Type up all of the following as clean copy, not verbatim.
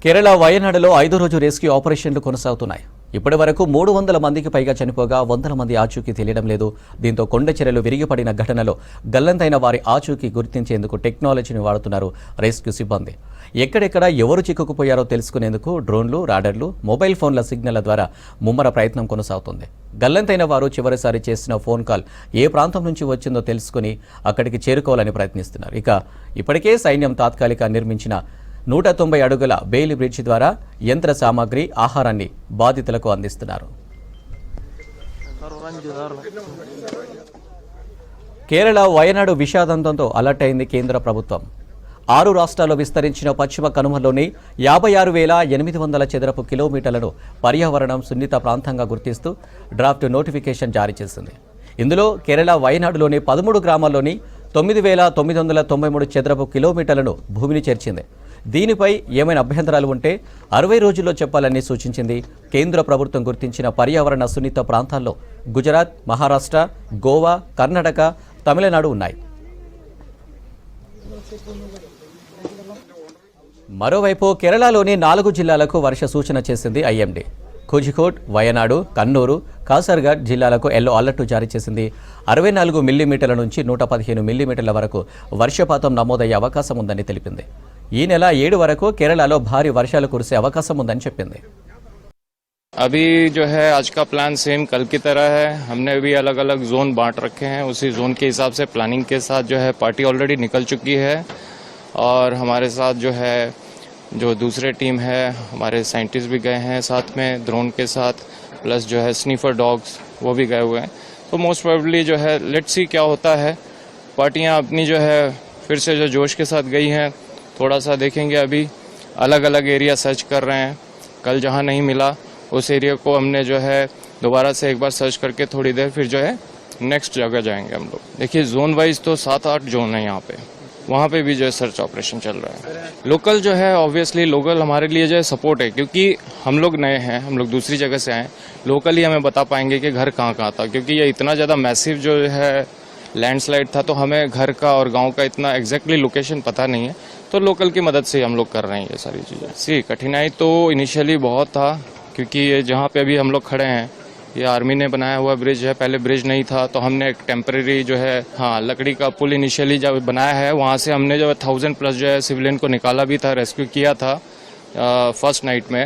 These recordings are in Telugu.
కేరళ వయనాడులో 5వ రోజు రెస్క్యూ ఆపరేషన్లు కొనసాగుతున్నాయి. ఇప్పటి వరకు 300 మందికి పైగా చనిపోగా 100 మంది ఆచూకీ తెలియడం లేదు. దీంతో కొండ చర్యలు విరిగిపడిన ఘటనలో గల్లంతైన వారి ఆచూకీ గుర్తించేందుకు టెక్నాలజీని వాడుతున్నారు రెస్క్యూ సిబ్బంది. ఎక్కడెక్కడ ఎవరు చిక్కుకుపోయారో తెలుసుకునేందుకు డ్రోన్లు, రాడర్లు, మొబైల్ ఫోన్ల సిగ్నళ్ల ద్వారా ముమ్మర ప్రయత్నం కొనసాగుతుంది. గల్లంతైన వారు చివరిసారి చేసిన ఫోన్ కాల్ ఏ ప్రాంతం నుంచి వచ్చిందో తెలుసుకుని అక్కడికి చేరుకోవాలని ప్రయత్నిస్తున్నారు. ఇప్పటికే సైన్యం తాత్కాలిక నిర్మించిన 190 అడుగుల బెయిలీ బ్రిడ్జ్ ద్వారా యంత్ర సామాగ్రి, ఆహారాన్ని బాధితులకు అందిస్తున్నారు. కేరళ వయనాడు విషాదంతంతో అలర్ట్ అయింది కేంద్ర ప్రభుత్వం. 6 రాష్ట్రాల్లో విస్తరించిన పశ్చిమ కనుమల్లోని 56,800 చదరపు కిలోమీటర్లను పర్యావరణం సున్నిత ప్రాంతంగా గుర్తిస్తూ డ్రాఫ్ట్ నోటిఫికేషన్ జారీ చేసింది. ఇందులో కేరళ వయనాడులోని 13 గ్రామాల్లోని 9,993 చదరపు కిలోమీటర్లను భూమిని చేర్చింది. దీనిపై ఏమైనా అభ్యంతరాలు ఉంటే 60 రోజుల్లో చెప్పాలని సూచించింది. కేంద్ర ప్రభుత్వం గుర్తించిన పర్యావరణ సున్నిత ప్రాంతాల్లో గుజరాత్, మహారాష్ట్ర, గోవా, కర్ణాటక, తమిళనాడు ఉన్నాయి. మరోవైపు కేరళలోని 4 జిల్లాలకు వర్ష సూచన చేసింది ఐఎండీ. కోజికోడ్, వయనాడు, కన్నూరు, కాసర్గఢ్ జిల్లాలకు ఎల్లో అలర్టు జారీ చేసింది. 64 మిల్లీమీటర్ల నుంచి 115 మిల్లీమీటర్ల వరకు వర్షపాతం నమోదయ్యే అవకాశం ఉందని తెలిపింది. ఈ నెల 7 వరకు కేరళలో భారీ వర్షాలు కురిసే అవకాశం ఉందని చెప్పింది. अभी जो है आज का प्लान सेम कल की तरह है. हमने भी अलग अलग जोन बांट रखे हैं. उसी जोन के हिसाब से प्लानिंग के साथ जो है पार्टी ऑलरेडी निकल चुकी है और हमारे साथ जो है जो दूसरे टीम है, हमारे साइंटिस्ट भी गए हैं साथ में ड्रोन के साथ, प्लस जो है स्नीफर डॉग्स वो भी गए हुए हैं. तो मोस्ट प्रोबेबली जो है लेट्स सी क्या होता है. पार्टियां अपनी जो है फिर से जो जोश के साथ गई हैं. थोड़ा सा देखेंगे. अभी अलग अलग एरिया सर्च कर रहे हैं. कल जहां नहीं मिला उस एरिया को हमने जो है दोबारा से एक बार सर्च करके थोड़ी देर फिर जो है नेक्स्ट जगह जाएंगे हम लोग. देखिए जोन वाइज तो 7-8 जोन है यहाँ पे, वहाँ पे भी जो है सर्च ऑपरेशन चल रहा है. लोकल जो है ऑब्वियसली लोकल हमारे लिए जो है सपोर्ट है, क्योंकि हम लोग नए हैं, हम लोग दूसरी जगह से आए. लोकल ही हमें बता पाएंगे कि घर कहाँ कहाँ था, क्योंकि ये इतना ज़्यादा मैसिव जो है लैंडस्लाइड था, तो हमें घर का और गांव का इतना एग्जैक्टली लोकेशन पता नहीं है. तो लोकल की मदद से हम लोग कर रहे हैं ये सारी चीज़ें. कठिनाई तो इनिशियली बहुत था, क्योंकि ये जहाँ पे अभी हम लोग खड़े हैं ये आर्मी ने बनाया हुआ ब्रिज है. पहले ब्रिज नहीं था, तो हमने एक टेम्परेरी जो है लकड़ी का पुल इनिशियली जब बनाया है, वहाँ से हमने जो 1000+ जो है सिविलियन को निकाला भी था, रेस्क्यू किया था फर्स्ट नाइट में.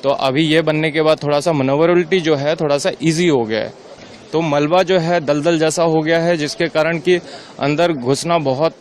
तो अभी ये बनने के बाद थोड़ा सा मनोवरेबिलिटी जो है थोड़ा सा ईजी हो गया है. तो मलबा जो है दलदल जैसा हो गया है, जिसके कारण कि अंदर घुसना बहुत